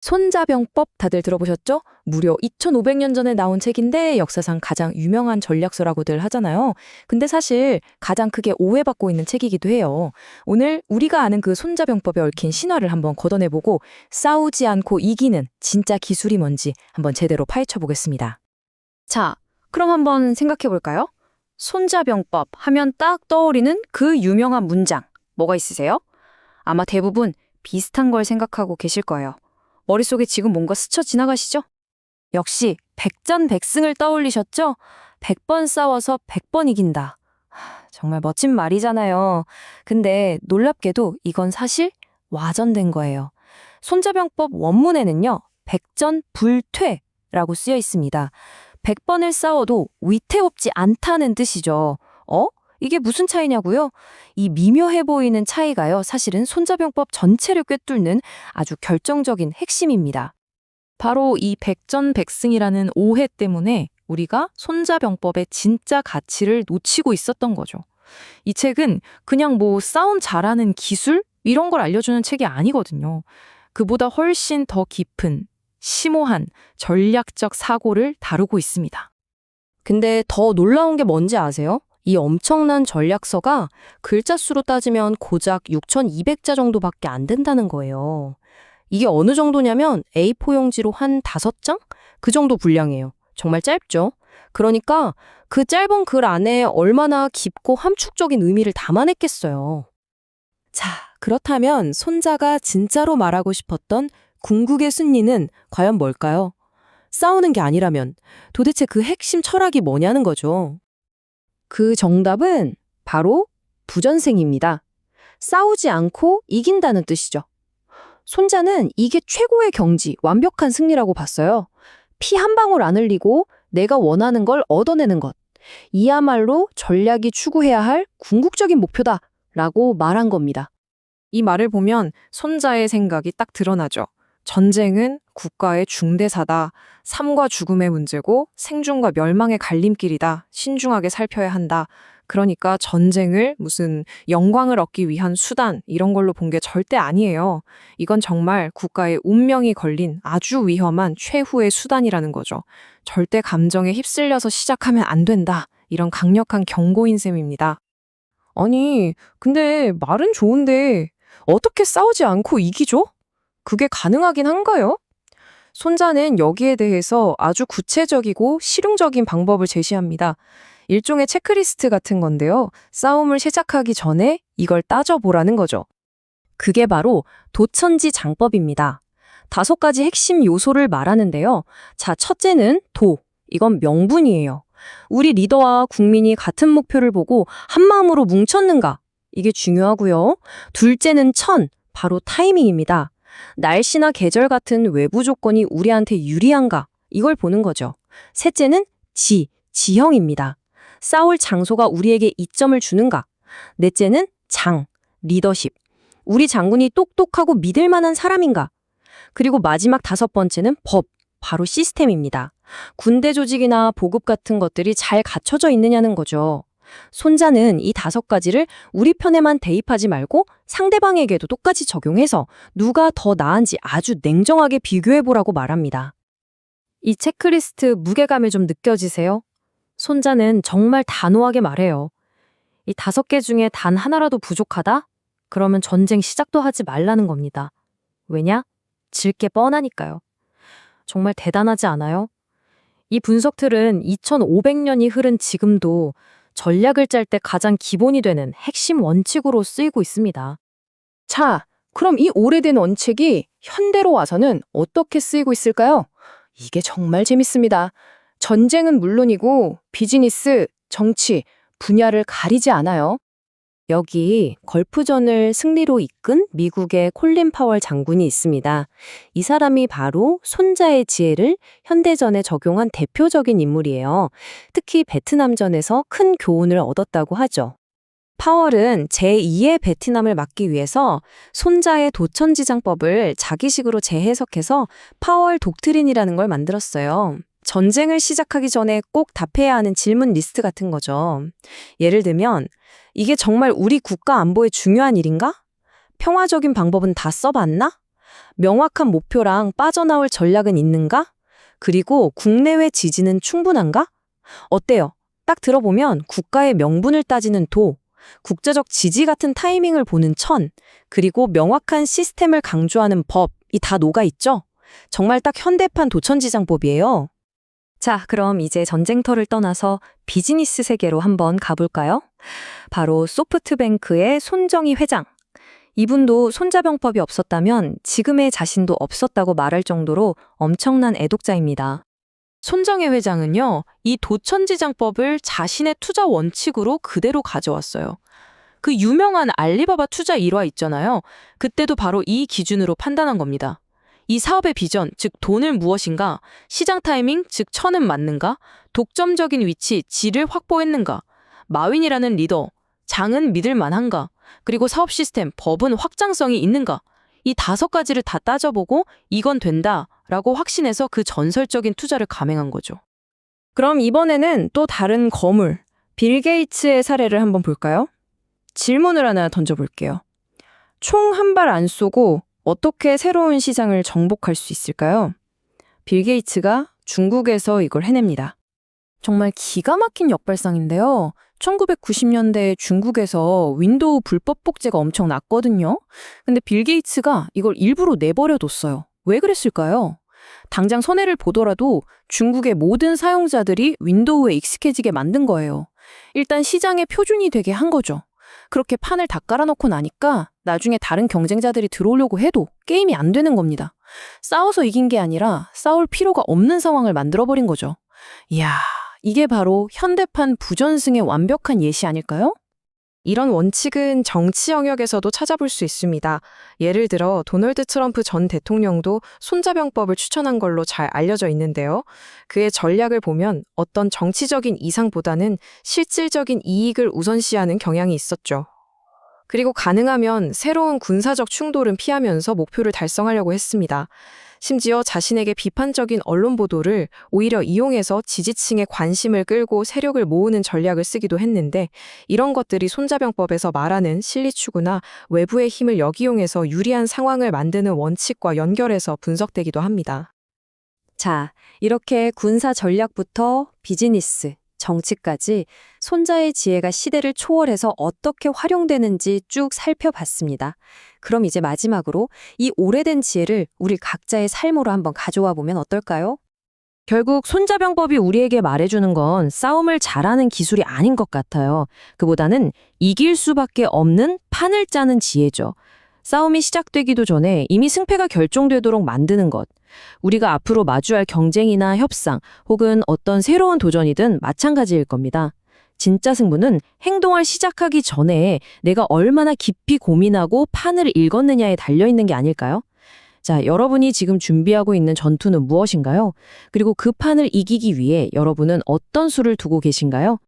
손자병법 다들 들어보셨죠? 무려 2500년 전에 나온 책인데 역사상 가장 유명한 전략서라고들 하잖아요. 근데 사실 가장 크게 오해받고 있는 책이기도 해요. 오늘 우리가 아는 그 손자병법에 얽힌 신화를 한번 걷어내보고 싸우지 않고 이기는 진짜 기술이 뭔지 한번 제대로 파헤쳐 보겠습니다. 자, 그럼 한번 생각해 볼까요? 손자병법 하면 딱 떠오르는 그 유명한 문장, 뭐가 있으세요? 아마 대부분 비슷한 걸 생각하고 계실 거예요. 머릿속에 지금 뭔가 스쳐 지나가시죠? 역시 백전백승을 떠올리셨죠? 100번 싸워서 100번 이긴다. 정말 멋진 말이잖아요. 근데 놀랍게도 이건 사실 와전된 거예요. 손자병법 원문에는요, 백전불퇴라고 쓰여 있습니다. 100번을 싸워도 위태롭지 않다는 뜻이죠. 이게 무슨 차이냐고요? 이 미묘해 보이는 차이가요, 사실은 손자병법 전체를 꿰뚫는 아주 결정적인 핵심입니다. 바로 이 백전백승이라는 오해 때문에 우리가 손자병법의 진짜 가치를 놓치고 있었던 거죠. 이 책은 그냥 싸움 잘하는 기술? 이런 걸 알려주는 책이 아니거든요. 그보다 훨씬 더 깊은, 심오한 전략적 사고를 다루고 있습니다. 근데 더 놀라운 게 뭔지 아세요? 이 엄청난 전략서가 글자 수로 따지면 고작 6,200자 정도밖에 안 된다는 거예요. 이게 어느 정도냐면 A4 용지로 한 5장? 그 정도 분량이에요. 정말 짧죠? 그러니까 그 짧은 글 안에 얼마나 깊고 함축적인 의미를 담아냈겠어요. 자, 그렇다면 손자가 진짜로 말하고 싶었던 궁극의 승리는 과연 뭘까요? 싸우는 게 아니라면 도대체 그 핵심 철학이 뭐냐는 거죠. 그 정답은 바로 부전승입니다. 싸우지 않고 이긴다는 뜻이죠. 손자는 이게 최고의 경지, 완벽한 승리라고 봤어요. 피 한 방울 안 흘리고 내가 원하는 걸 얻어내는 것. 이야말로 전략이 추구해야 할 궁극적인 목표다라고 말한 겁니다. 이 말을 보면 손자의 생각이 딱 드러나죠. 전쟁은 국가의 중대사다. 삶과 죽음의 문제고 생존과 멸망의 갈림길이다. 신중하게 살펴야 한다. 그러니까 전쟁을 무슨 영광을 얻기 위한 수단 이런 걸로 본 게 절대 아니에요. 이건 정말 국가의 운명이 걸린 아주 위험한 최후의 수단이라는 거죠. 절대 감정에 휩쓸려서 시작하면 안 된다. 이런 강력한 경고인 셈입니다. 아니, 근데 말은 좋은데 어떻게 싸우지 않고 이기죠? 그게 가능하긴 한가요? 손자는 여기에 대해서 아주 구체적이고 실용적인 방법을 제시합니다. 일종의 체크리스트 같은 건데요. 싸움을 시작하기 전에 이걸 따져보라는 거죠. 그게 바로 도천지 장법입니다. 5가지 핵심 요소를 말하는데요. 자, 첫째는 도. 이건 명분이에요. 우리 리더와 국민이 같은 목표를 보고 한마음으로 뭉쳤는가? 이게 중요하고요. 둘째는 천. 바로 타이밍입니다. 날씨나 계절 같은 외부 조건이 우리한테 유리한가? 이걸 보는 거죠. 셋째는 지형입니다. 싸울 장소가 우리에게 이점을 주는가? 넷째는 장, 리더십. 우리 장군이 똑똑하고 믿을 만한 사람인가? 그리고 마지막 5번째는 법, 바로 시스템입니다. 군대 조직이나 보급 같은 것들이 잘 갖춰져 있느냐는 거죠. 손자는 이 5가지를 우리 편에만 대입하지 말고 상대방에게도 똑같이 적용해서 누가 더 나은지 아주 냉정하게 비교해보라고 말합니다. 이 체크리스트 무게감이 좀 느껴지세요? 손자는 정말 단호하게 말해요. 이 5개 중에 단 하나라도 부족하다? 그러면 전쟁 시작도 하지 말라는 겁니다. 왜냐? 질 게 뻔하니까요. 정말 대단하지 않아요? 이 분석틀은 2500년이 흐른 지금도 전략을 짤 때 가장 기본이 되는 핵심 원칙으로 쓰이고 있습니다. 자, 그럼 이 오래된 원칙이 현대로 와서는 어떻게 쓰이고 있을까요? 이게 정말 재밌습니다. 전쟁은 물론이고 비즈니스, 정치, 분야를 가리지 않아요. 여기 걸프전을 승리로 이끈 미국의 콜린 파월 장군이 있습니다. 이 사람이 바로 손자의 지혜를 현대전에 적용한 대표적인 인물이에요. 특히 베트남전에서 큰 교훈을 얻었다고 하죠. 파월은 제2의 베트남을 막기 위해서 손자의 도천지장법을 자기식으로 재해석해서 파월 독트린이라는 걸 만들었어요. 전쟁을 시작하기 전에 꼭 답해야 하는 질문 리스트 같은 거죠. 예를 들면 이게 정말 우리 국가 안보에 중요한 일인가? 평화적인 방법은 다 써봤나? 명확한 목표랑 빠져나올 전략은 있는가? 그리고 국내외 지지는 충분한가? 어때요? 딱 들어보면 국가의 명분을 따지는 도, 국제적 지지 같은 타이밍을 보는 천, 그리고 명확한 시스템을 강조하는 법, 이 다 녹아있죠? 정말 딱 현대판 도천지장법이에요. 자, 그럼 이제 전쟁터를 떠나서 비즈니스 세계로 한번 가볼까요? 바로 소프트뱅크의 손정희 회장. 이분도 손자병법이 없었다면 지금의 자신도 없었다고 말할 정도로 엄청난 애독자입니다. 손정혜 회장은요, 이 도천지장법을 자신의 투자 원칙으로 그대로 가져왔어요. 그 유명한 알리바바 투자 일화 있잖아요. 그때도 바로 이 기준으로 판단한 겁니다. 이 사업의 비전, 즉 돈을 무엇인가, 시장 타이밍, 즉 천은 맞는가, 독점적인 위치, 질을 확보했는가, 마윈이라는 리더, 장은 믿을 만한가, 그리고 사업 시스템, 법은 확장성이 있는가, 이 5가지를 다 따져보고 이건 된다라고 확신해서 그 전설적인 투자를 감행한 거죠. 그럼 이번에는 또 다른 거물, 빌 게이츠의 사례를 한번 볼까요? 질문을 하나 던져볼게요. 총 한 발 안 쏘고 어떻게 새로운 시장을 정복할 수 있을까요? 빌 게이츠가 중국에서 이걸 해냅니다. 정말 기가 막힌 역발상인데요. 1990년대 중국에서 윈도우 불법 복제가 엄청 났거든요. 근데 빌 게이츠가 이걸 일부러 내버려뒀어요. 왜 그랬을까요? 당장 손해를 보더라도 중국의 모든 사용자들이 윈도우에 익숙해지게 만든 거예요. 일단 시장의 표준이 되게 한 거죠. 그렇게 판을 다 깔아놓고 나니까 나중에 다른 경쟁자들이 들어오려고 해도 게임이 안 되는 겁니다. 싸워서 이긴 게 아니라 싸울 필요가 없는 상황을 만들어버린 거죠. 이야, 이게 바로 현대판 부전승의 완벽한 예시 아닐까요? 이런 원칙은 정치 영역에서도 찾아볼 수 있습니다. 예를 들어 도널드 트럼프 전 대통령도 손자병법을 추천한 걸로 잘 알려져 있는데요. 그의 전략을 보면 어떤 정치적인 이상보다는 실질적인 이익을 우선시하는 경향이 있었죠. 그리고 가능하면 새로운 군사적 충돌은 피하면서 목표를 달성하려고 했습니다. 심지어 자신에게 비판적인 언론 보도를 오히려 이용해서 지지층의 관심을 끌고 세력을 모으는 전략을 쓰기도 했는데, 이런 것들이 손자병법에서 말하는 실리추구나 외부의 힘을 역이용해서 유리한 상황을 만드는 원칙과 연결해서 분석되기도 합니다. 자, 이렇게 군사 전략부터 비즈니스, 정치까지 손자의 지혜가 시대를 초월해서 어떻게 활용되는지 쭉 살펴봤습니다. 그럼 이제 마지막으로 이 오래된 지혜를 우리 각자의 삶으로 한번 가져와 보면 어떨까요? 결국 손자병법이 우리에게 말해주는 건 싸움을 잘하는 기술이 아닌 것 같아요. 그보다는 이길 수밖에 없는 판을 짜는 지혜죠. 싸움이 시작되기도 전에 이미 승패가 결정되도록 만드는 것. 우리가 앞으로 마주할 경쟁이나 협상 혹은 어떤 새로운 도전이든 마찬가지일 겁니다. 진짜 승부는 행동을 시작하기 전에 내가 얼마나 깊이 고민하고 판을 읽었느냐에 달려있는 게 아닐까요? 자, 여러분이 지금 준비하고 있는 전투는 무엇인가요? 그리고 그 판을 이기기 위해 여러분은 어떤 수를 두고 계신가요?